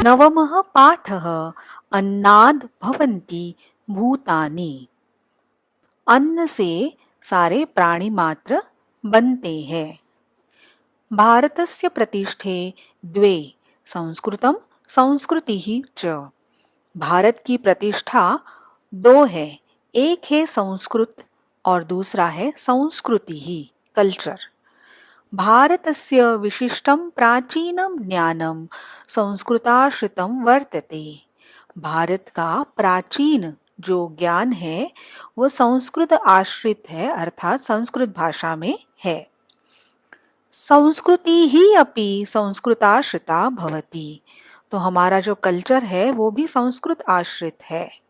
नवमः पाठः अन्नाद् भवन्ति भूतानि। अन्न से सारे प्राणी मात्र बनते हैं। भारतस्य प्रतिष्ठे द्वे संस्कृतम संस्कृतिः च। भारत की प्रतिष्ठा दो है, एक है संस्कृत और दूसरा है संस्कृति ही, कल्चर। भारतस्य विशिष्टं प्राचीनं ज्ञानं संस्कृताश्रितं वर्तते। भारत का प्राचीन जो ज्ञान है वो संस्कृत आश्रित है, अर्थात संस्कृत भाषा में है। संस्कृति ही अपि संस्कृताश्रिता भवति, तो हमारा जो कल्चर है वो भी संस्कृत आश्रित है।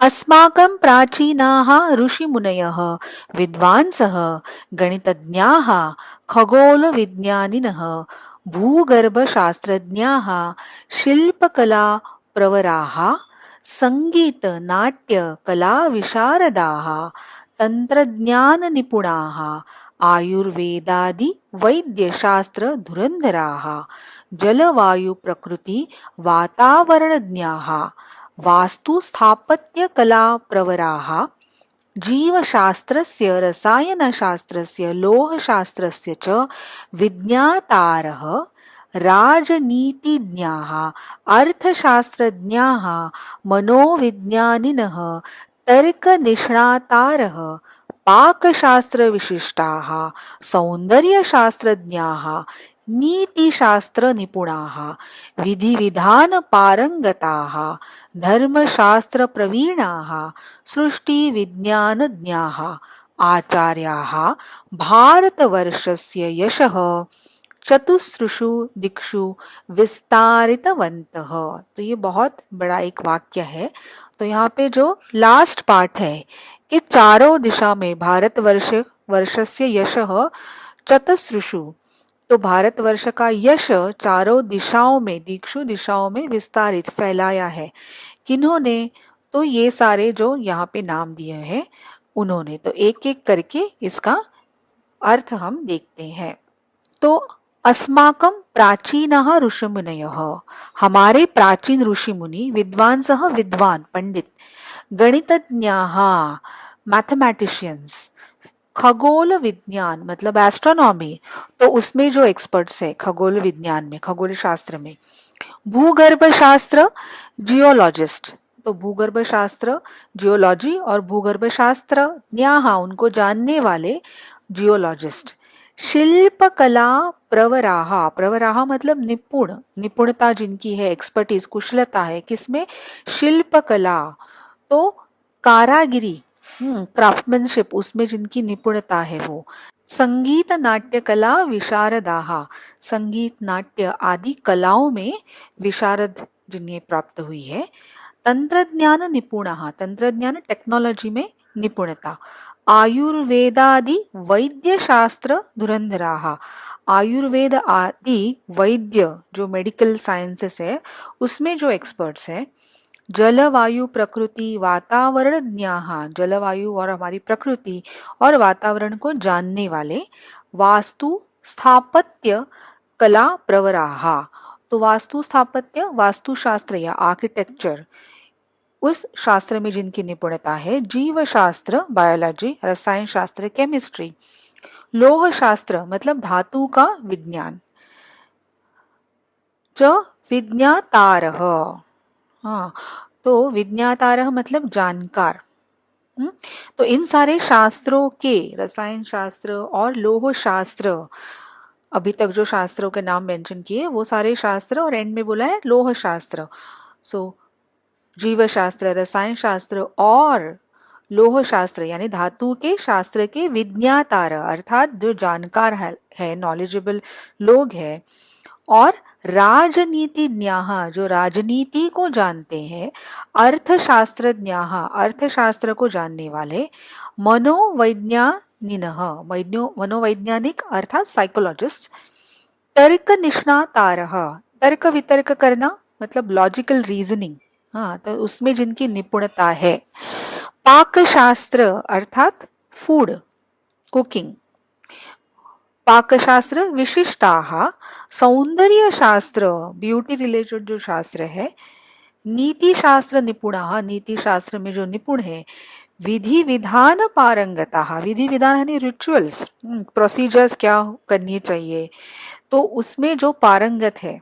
अस्माकं प्राचीनाः ऋषिमुनयः विद्वांसः गणितज्ञाः खगोलविज्ञानिनः भूगर्भशास्त्रज्ञाः शिल्पकलाप्रवराः संगीत नाट्य कलाविशारदाः तन्त्रज्ञाननिपुणाः आयुर्वेदादि वैद्यशास्त्रधुरन्धराः जलवायुप्रकृति वातावरणज्ञाः वास्तुस्थापत्यकलाप्रवराः जीवशास्त्रस्य रसायनशास्त्रस्य लोहशास्त्रस्य च विज्ञातारः राजनीतिज्ञाः अर्थशास्त्रज्ञाः मनोविज्ञानिनः तर्कनिष्णातारः पाकशास्त्रविशिष्टाः सौन्दर्यशास्त्रज्ञाः नीतिशास्त्रनिपुणाः विधिविधानपारंगताः धर्मशास्त्रप्रवीणाः सृष्टिविज्ञानज्ञाः आचार्याः भारतवर्षस्य यशः चतुस्रुषु दिक्षु विस्तारितवन्तः। तो ये बहुत बड़ा एक वाक्य है। तो यहाँ पे जो लास्ट पार्ट है कि चारों दिशा में भारतवर्षस्य यशः चतुस्रुषु, तो भारतवर्ष का यश चारों दिशाओं में, दिक्षु दिशाओं में विस्तारित फैलाया है। किन्होंने? तो ये सारे जो यहाँ पे नाम दिए हैं उन्होंने। तो एक एक करके इसका अर्थ हम देखते हैं। तो अस्माकं प्राचीनः ऋषिमुनयः, हमारे प्राचीन ऋषि मुनि, विद्वांसः विद्वान पंडित, गणितज्ञाः मैथमेटिशियंस, खगोल विज्ञान मतलब एस्ट्रोनॉमी, तो उसमें जो एक्सपर्ट्स है खगोल विज्ञान में, खगोल शास्त्र में, भूगर्भ शास्त्र जियोलॉजिस्ट, तो भूगर्भ शास्त्र जियोलॉजी और भूगर्भ शास्त्र न्याहा उनको जानने वाले जियोलॉजिस्ट, शिल्पकला प्रवराहा, प्रवराहा मतलब निपुण, निपुणता जिनकी है, एक्सपर्टीज कुशलता है किसमें? शिल्पकला, तो कारागिरी, क्राफ्टमैनशिप, उसमें जिनकी निपुणता है वो। संगीत नाट्य कला विशारदाः, संगीत नाट्य आदि कलाओं में विशारद जिन्हें प्राप्त हुई है। तंत्रज्ञान निपुणाः, तंत्रज्ञान टेक्नोलॉजी में निपुणता। आयुर्वेदादि वैद्य शास्त्र धुरंधराः, आयुर्वेद आदि वैद्य जो मेडिकल साइंसेस है उसमें जो एक्सपर्ट्स है। जलवायु प्रकृति वातावरण ज्ञाः, जलवायु और हमारी प्रकृति और वातावरण को जानने वाले। वास्तु स्थापत्य कला प्रवराः, तो वास्तु स्थापत्य, वास्तुशास्त्र या आर्किटेक्चर, उस शास्त्र में जिनकी निपुणता है। जीव शास्त्र बायोलॉजी, रसायन शास्त्र केमिस्ट्री, लोह शास्त्र मतलब धातु का विज्ञान, च विज्ञातारः, हाँ तो विज्ञातारः मतलब जानकार। तो इन सारे शास्त्रों के, रसायन शास्त्र और लोह शास्त्र, अभी तक जो शास्त्रों के नाम मेंशन किए वो सारे शास्त्र, और एंड में बोला है लोह शास्त्र। सो जीव शास्त्र, रसायन शास्त्र और लोह शास्त्र यानी धातु के शास्त्र के विज्ञातार अर्थात जो जानकार है नॉलेजेबल लोग हैं। और राजनीतिज्ञाः जो राजनीति को जानते हैं। अर्थशास्त्रज्ञाः अर्थशास्त्र को जानने वाले। मनोवैज्ञानिनः मनोवैज्ञानिक अर्थात साइकोलॉजिस्ट। तर्क निष्णातारः तर्क वितर्क करना मतलब लॉजिकल रीजनिंग, हाँ तो उसमें जिनकी निपुणता है। पाकशास्त्र अर्थात फूड कुकिंग। पाकशास्त्र विशिष्टाः, सौंदर्य शास्त्र ब्यूटी रिलेटेड जो शास्त्र है, नीति शास्त्र निपुणाः, नीति शास्त्र में जो निपुण है, विधि विधान पारंगताः, विधि विधान यानी रिचुअल्स, प्रोसीजर्स क्या करनी चाहिए, तो उसमें जो पारंगत है।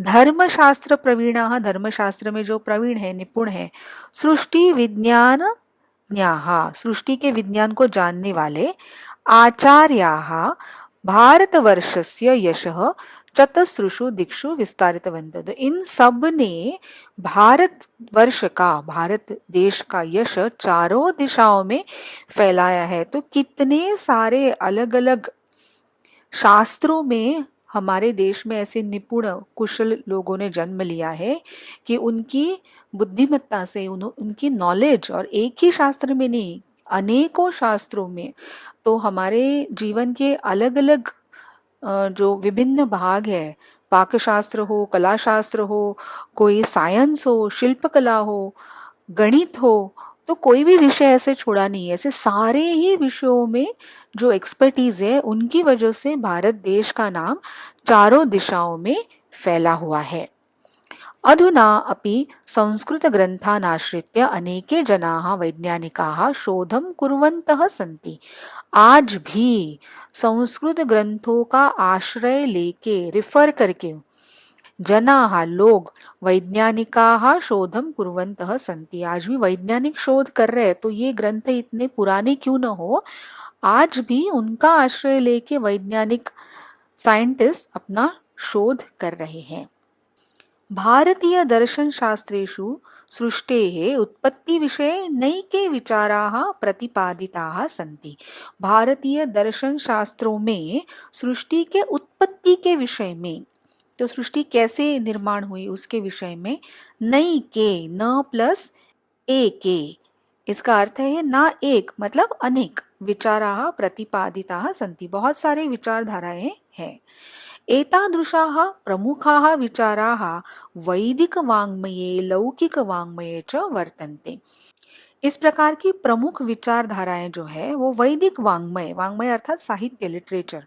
धर्मशास्त्र प्रवीणाः, धर्मशास्त्र में जो प्रवीण है, निपुण है। सृष्टि विज्ञान ज्ञाः, सृष्टि के विज्ञान को जानने वाले। आचार्याः भारतवर्षस्य यशः चतस्रुषु दिक्षु विस्तारितवन्तः, तो इन सब ने भारत वर्ष का, भारत देश का यश चारों दिशाओं में फैलाया है। तो कितने सारे अलग अलग शास्त्रों में हमारे देश में ऐसे निपुण कुशल लोगों ने जन्म लिया है कि उनकी बुद्धिमत्ता से, उनकी नॉलेज, और एक ही शास्त्र में नहीं, अनेकों शास्त्रों में, तो हमारे जीवन के अलग अलग जो विभिन्न भाग है, पाकशास्त्र हो, कला शास्त्र हो, कोई साइंस हो, शिल्पकला हो, गणित हो, तो कोई भी विषय ऐसे छोड़ा नहीं है। ऐसे सारे ही विषयों में जो एक्सपर्टीज है, उनकी वजह से भारत देश का नाम चारों दिशाओं में फैला हुआ है। अधुना अपि संस्कृत ग्रंथान् आश्रित्य अनेके जनाः वैज्ञानिकाः शोधं कुर्वन्तः सन्ति। आज भी संस्कृत ग्रंथों का आश्रय लेके, रिफर करके, जनाः लोग, वैज्ञानिकाः शोधं कुर्वन्तः सन्ति, आज भी वैज्ञानिक शोध कर रहे हैं। तो ये ग्रंथ इतने पुराने क्यों न हो, आज भी उनका आश्रय लेके वैज्ञानिक साइंटिस्ट अपना शोध कर रहे हैं। भारतीय दर्शन शास्त्रेषु सृष्टेः उत्पत्ति विषये नैके विचाराः प्रतिपादिताः सन्ति। भारतीय दर्शन शास्त्रों में सृष्टि के उत्पत्ति के विषय में, तो सृष्टि कैसे निर्माण हुई उसके विषय में, नैके, न प्लस एके, इसका अर्थ है ना एक, मतलब अनेक, विचाराः प्रतिपादिताः सन्ति, बहुत सारे विचारधाराएं हैं। एतादृशाः प्रमुखाः विचाराः वैदिक वाङ्मये, लौकिक वाङ्मये च वर्तन्ते। इस प्रकार की प्रमुख विचारधाराएं जो है वो वैदिक वाङ्मय, वाङ्मय अर्थात साहित्य, लिटरेचर,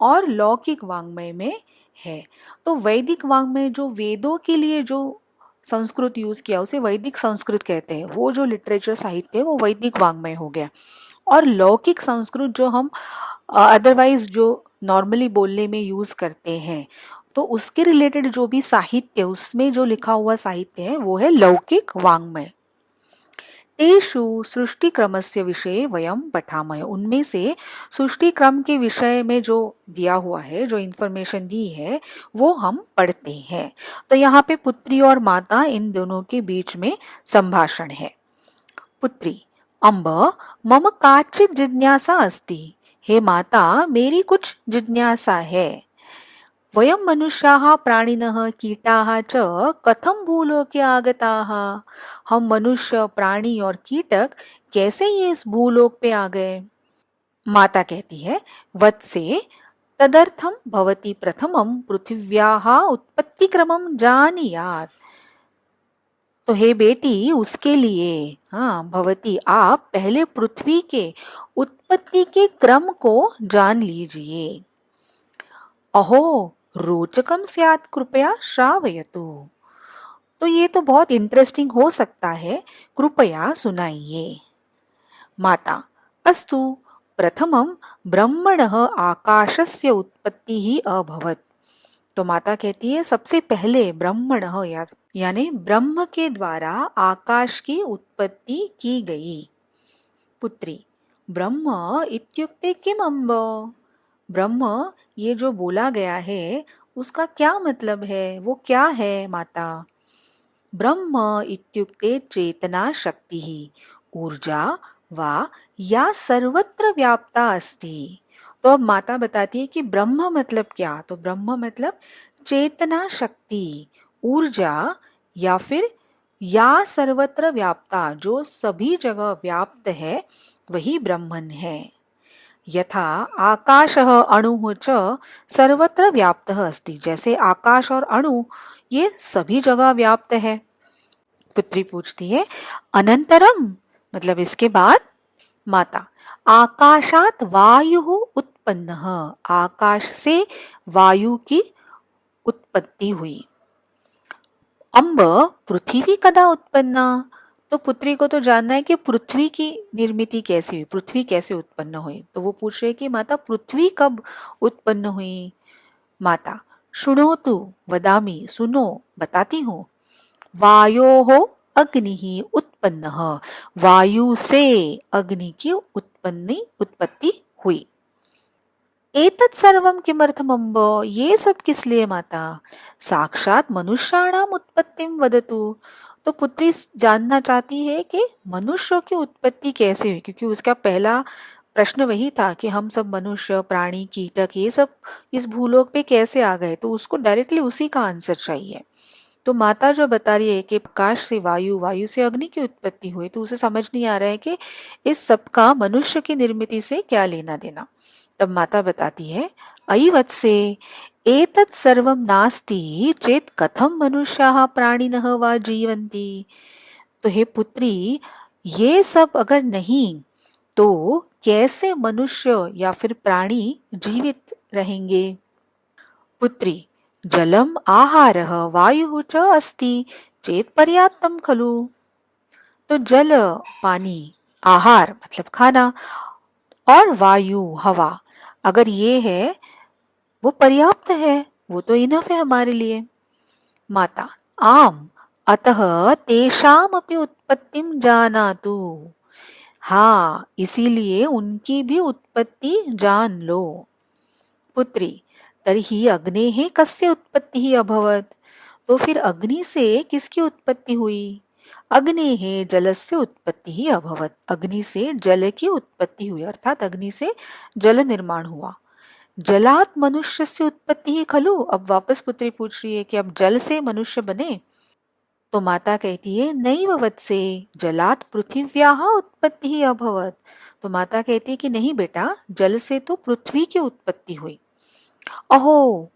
और लौकिक वाङ्मय में है। तो वैदिक वाङ्मय जो वेदों के लिए जो संस्कृत यूज किया उसे वैदिक संस्कृत कहते हैं, वो जो लिटरेचर साहित्य है वो वैदिक वाङ्मय हो गया। और लौकिक संस्कृत जो हम अदरवाइज जो नॉर्मली बोलने में यूज करते हैं, तो उसके रिलेटेड जो भी साहित्य, उसमें जो लिखा हुआ साहित्य है वो है लौकिक वाङ्मय। तेषु सृष्टि क्रमस्य विषये वयं पठामः, उनमें से सृष्टि क्रम के विषय में जो दिया हुआ है, जो इंफॉर्मेशन दी है, वो हम पढ़ते हैं। तो यहाँ पे पुत्री और माता, इन दोनों के बीच में संभाषण है। पुत्री, अम्ब मम काचित् जिज्ञासा अस्ति, हे माता मेरी कुछ जिज्ञासा है। वयं मनुष्याः प्राणिनः कीटाः च कथं भूलोके आगताः, हम मनुष्य, प्राणी और कीटक कैसे ये इस भूलोक पे आ गए। माता कहती है, वत्से तदर्थं भवती प्रथमं पृथिव्याः उत्पत्ति क्रमं जानीयात्, तो हे बेटी उसके लिए, हाँ भवती, आप पहले पृथ्वी के उत्पत्ति के क्रम को जान लीजिए। अहो रोचकम स्यात् कृपया श्रावयतु, तो ये तो बहुत इंटरेस्टिंग हो सकता है, कृपया सुनाइए। माता, अस्तु प्रथमं ब्रह्मणः आकाशस्य उत्पत्तिः अभवत्, तो माता कहती है सबसे पहले ब्रह्मणः यानी ब्रह्म के द्वारा आकाश की उत्पत्ति की गई। पुत्री, ब्रह्म इत्युक्ते किम अम्ब, ब्रह्म ये जो बोला गया है उसका क्या मतलब है, वो क्या है माता। ब्रह्म इत्युक्ते चेतना शक्ति ऊर्जा वा या सर्वत्र व्याप्ता अस्ति, तो अब माता बताती है कि ब्रह्म मतलब क्या, तो ब्रह्म मतलब चेतना शक्ति, ऊर्जा, या फिर या सर्वत्र व्याप्ता, जो सभी जगह व्याप्त है वही ब्रह्मन है। यथा आकाशः अणुः च सर्वत्र व्याप्तः अस्ति, जैसे आकाश और अणु ये सभी जगह व्याप्त है। पुत्री पूछती है, अनंतरम मतलब इसके बाद। माता, आकाशात वायुः उत्पन्नः, आकाश से वायु की उत्पत्ति हुई। अम्ब पृथ्वी कदा उत्पन्ना, तो पुत्री को तो जानना है कि पृथ्वी की निर्मिति कैसी हुई, पृथ्वी कैसे उत्पन्न हुई। तो वो पूछ रहे कि माता पृथ्वी कब उत्पन्न हुई। माता शृणोतु वदामि, सुनो बताती हूँ। वायोः अग्निः उत्पन्नः, वायु से अग्नि की उत्पत्ति हुई। एतत् सर्वं किमर्थम् अम्ब, ये सब किस लिए माता। साक्षात मनुष्याणाम उत्पत्तिं वदतु, तो पुत्री जानना चाहती है कि मनुष्यों की उत्पत्ति कैसे हुई, क्योंकि उसका पहला प्रश्न वही था कि हम सब मनुष्य प्राणी कीटक ये सब इस भूलोक पे कैसे आ गए, तो उसको डायरेक्टली उसी का आंसर चाहिए। तो माता जो बता रही है कि प्रकाश से वायु, वायु से अग्नि की उत्पत्ति हुई, तो उसे समझ नहीं आ रहा है कि इस सब का मनुष्य की निर्मिति से क्या लेना देना। तब माता बताती है, अयि वत्से एतत् सर्वं नास्ति चेत कथम मनुष्याः प्राणिनः वा जीवन्ति। तो हे पुत्री, ये सब अगर नहीं तो कैसे मनुष्य या फिर प्राणी जीवित रहेंगे। पुत्री जलम आहारः वायुः च अस्ति चेत पर्याप्तं खलु। तो जल पानी, आहार मतलब खाना, और वायु हवा, अगर ये है वो पर्याप्त है, वो तो इनफ है हमारे लिए। माता आम अतः तेषामपि उत्पत्तिं जानातु, हाँ इसीलिए उनकी भी उत्पत्ति जान लो। पुत्री तर्हि अग्नेः कस्य उत्पत्तिः अभवत्, तो फिर अग्नि से किसकी उत्पत्ति हुई। अग्नेः जलस्य उत्पत्तिः अभवत्, अग्नि से जल की उत्पत्ति हुई, अर्थात अग्नि से जल निर्माण हुआ। जलात मनुष्यस्य उत्पत्तिः खलु, अब वापस पुत्री पूछ रही है कि अब जल से मनुष्य बने। तो माता कहती है नैव वत्से जलात पृथिव्याः उत्पत्तिः अभवत्। तो माता कहती है कि नहीं बेटा, जल से तो पृथ्वी की उत्पत्ति हुई। अहो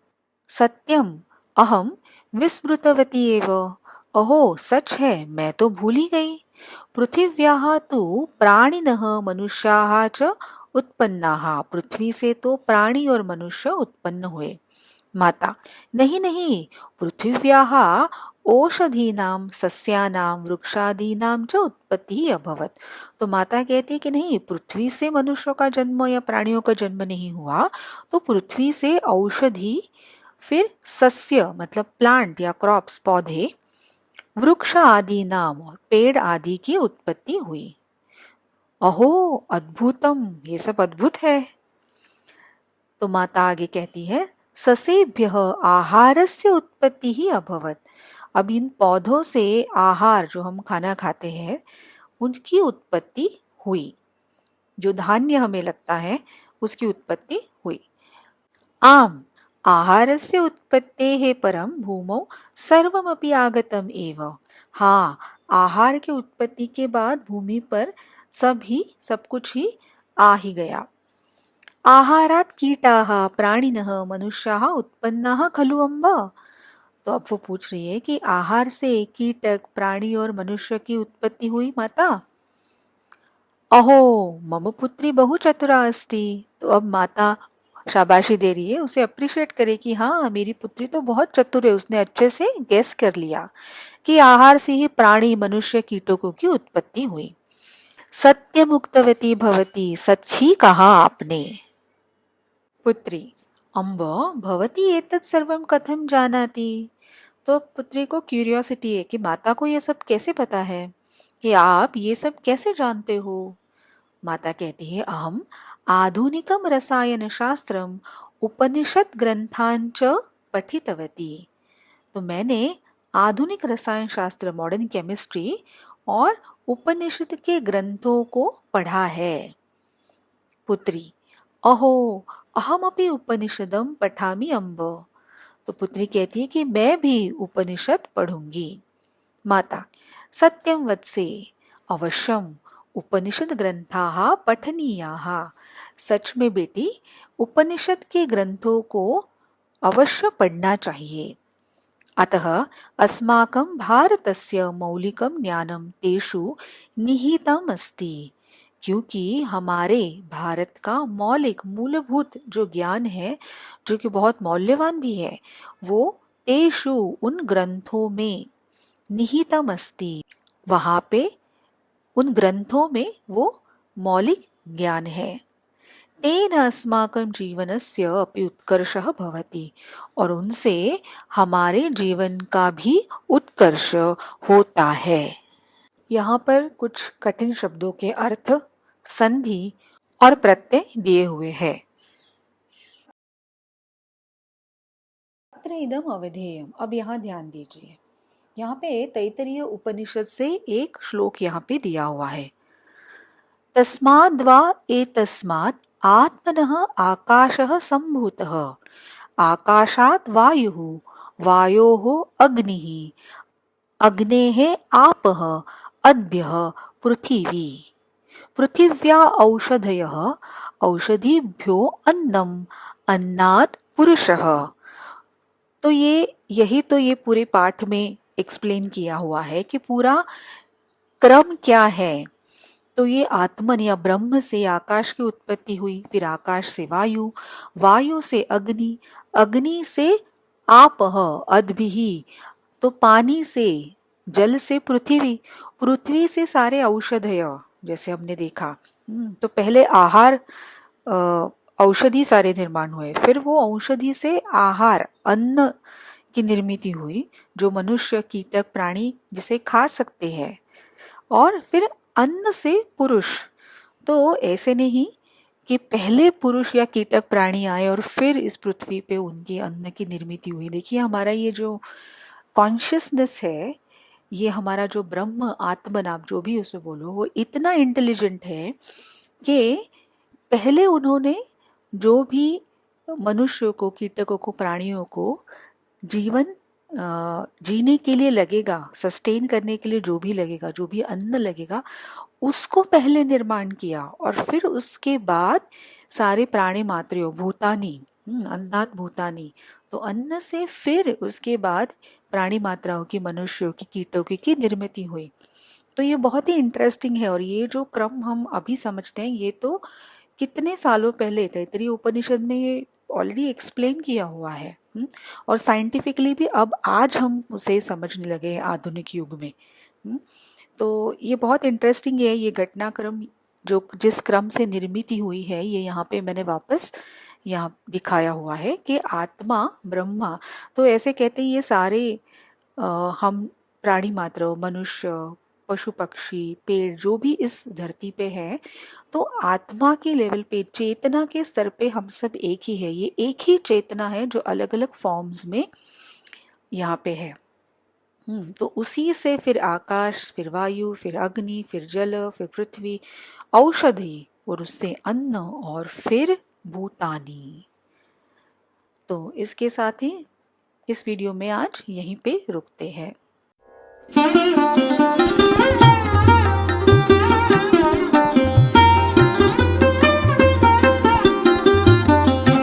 सत्यम अहम विस्मृतवती एव, अहो सच है मैं तो भूल ही गई। पृथिव्याः तु प्राणिनः मनुष्याः च उत्पन्नाः, पृथ्वी से तो प्राणी और मनुष्य उत्पन्न हुए। माता नहीं नहीं, पृथिव्याः ओषधीनां सस्यानां वृक्षादीनां च उत्पत्तिः अभवत्। तो माता कहती है कि नहीं, पृथ्वी से मनुष्यों का जन्म या प्राणियों का जन्म नहीं हुआ, तो पृथ्वी से औषधि, फिर सस्य मतलब प्लांट या क्रॉप्स पौधे, वृक्ष आदि नाम और पेड़ आदि की उत्पत्ति हुई। अहो अद्भुतम, ये सब अद्भुत है। तो माता आगे कहती है ससेभ्यः आहारस्य उत्पत्ति ही अभवत, अब इन पौधों से आहार जो हम खाना खाते हैं उनकी उत्पत्ति हुई, जो धान्य हमें लगता है उसकी उत्पत्ति हुई। आम आहारस्य उत्पत्तेः परम भूमौ सर्वमपि आगतम एव, हाँ आहार के उत्पत्ति के बाद भूमि पर सब कुछ ही आ ही गया। आहारात कीटाः प्राणिनः मनुष्याः उत्पन्नाः खलु अम्ब, तो अब वो पूछ रही है कि आहार से कीटक प्राणी और मनुष्य की उत्पत्ति हुई माता। अहो मम पुत्री बहु चतुरा अस्ति, तो अब माता शाबाशी दे रही है, उसे अप्रिशिएट करे कि हाँ मेरी पुत्री तो बहुत चतुर है, उसने अच्छे से गेस कर लिया कि आहार से ही प्राणी मनुष्य कीटकों की उत्पत्ति हुई। सत्य मुक्तवती भवती, सच ही कहा आपने। पुत्री अम्ब भवती एतत् सर्वं कथं जानाति, तो पुत्री को क्यूरियोसिटी है कि माता को ये सब कैसे पता है, कि आप ये सब कैसे जानते हो। माता कहती है अहम आधुनिकम रसायन शास्त्रम उपनिषद ग्रंथांच पठितवती, तो मैंने आधुनिक रसायन शास्त्र मॉडर्न केमिस्ट्री और उपनिषद के ग्रंथों को पढ़ा है। पुत्री अहो अहमपि उपनिषदम पठामि अम्ब, तो पुत्री कहती है कि मैं भी उपनिषद पढ़ूंगी। माता सत्यं वत्से अवश्यम उपनिषद ग्रंथाः पठनीयाः, सच में बेटी उपनिषद के ग्रंथों को अवश्य पढ़ना चाहिए। अतः अस्माकं भारतस्य मौलिकं ज्ञानं तेषु निहितम् अस्ति, क्योंकि हमारे भारत का मौलिक मूलभूत जो ज्ञान है, जो कि बहुत मौल्यवान भी है, वो तेषु उन ग्रंथों में निहितम अस्ति, वहां पे उन ग्रंथों में वो मौलिक ज्ञान है। तेन अस्माकं जीवनस्य अपि उत्कर्षः भवति, और उनसे हमारे जीवन का भी उत्कर्ष होता है। यहाँ पर कुछ कठिन शब्दों के अर्थ, संधि और प्रत्यय दिए हुए हैं। अत्र इदम अवधेयम, अब यहाँ ध्यान दीजिए, यहाँ पे तैत्तिरीय उपनिषद से एक श्लोक यहाँ पे दिया हुआ है। तस्माद्वा एतस्मात् आत्मनः आकाशः सम्भूतः, आकाशात् वायुः, वायोः अग्निः, अग्नेः आपः, अद्भ्यः पृथिवी, पृथिव्या औषधयः, औषधिभ्यो अन्नम्, अन्नात् पुरुषः। तो ये पूरे पाठ में एक्सप्लेन किया हुआ है कि पूरा क्रम क्या है। तो ये आत्मन या ब्रह्म से आकाश की उत्पत्ति हुई, फिर आकाश से वायु, वायु से अग्नि, अग्नि से आपह अद्भिः, तो पानी से, जल से पृथ्वी, पृथ्वी से सारे औषधय, जैसे हमने देखा। तो पहले आहार, औषधि सारे निर्माण हुए, फिर वो औषधि से आहार, अन्न की निर्मित हुई, जो मनुष्य, कीटक, प्राणी जिसे खा सकते हैं, और फिर अन्न से पुरुष। तो ऐसे नहीं कि पहले पुरुष या कीटक प्राणी आए और फिर इस पृथ्वी पे उनके अन्न की निर्मित हुई। देखिए, हमारा ये जो कॉन्शियसनेस है, ये हमारा जो ब्रह्म, आत्मन, आप जो भी उसे बोलो, वो इतना इंटेलिजेंट है कि पहले उन्होंने जो भी मनुष्यों को, कीटकों को, प्राणियों को जीवन जीने के लिए लगेगा, सस्टेन करने के लिए जो भी लगेगा, जो भी अन्न लगेगा, उसको पहले निर्माण किया, और फिर उसके बाद सारे प्राणी मात्रियों, भूतानी, अन्नात् भूतानी, तो अन्न से फिर उसके बाद प्राणी मात्राओं की, मनुष्यों की, कीटों की निर्मित हुई। तो ये बहुत ही इंटरेस्टिंग है, और ये जो क्रम हम अभी समझते हैं, ये तो कितने सालों पहले तैत्तिरीय उपनिषद में ये ऑलरेडी एक्सप्लेन किया हुआ है। और साइंटिफिकली भी अब आज हम उसे समझने लगे हैं आधुनिक युग में। तो ये बहुत इंटरेस्टिंग है, ये घटनाक्रम जो जिस क्रम से निर्मित हुई है, ये यहाँ पे मैंने वापस यहाँ दिखाया हुआ है कि आत्मा, ब्रह्मा, तो ऐसे कहते हैं ये सारे हम प्राणी मात्र, मनुष्य, पशु पक्षी, पेड़, जो भी इस धरती पे है, तो आत्मा के लेवल पे, चेतना के स्तर पे हम सब एक ही है। ये एक ही चेतना है जो अलग अलग फॉर्म्स में यहाँ पे है। तो उसी से फिर आकाश, फिर वायु, फिर अग्नि, फिर जल, फिर पृथ्वी, औषधि, और उससे अन्न, और फिर भूतानी। तो इसके साथ ही इस वीडियो में आज यहीं पे रुकते हैं।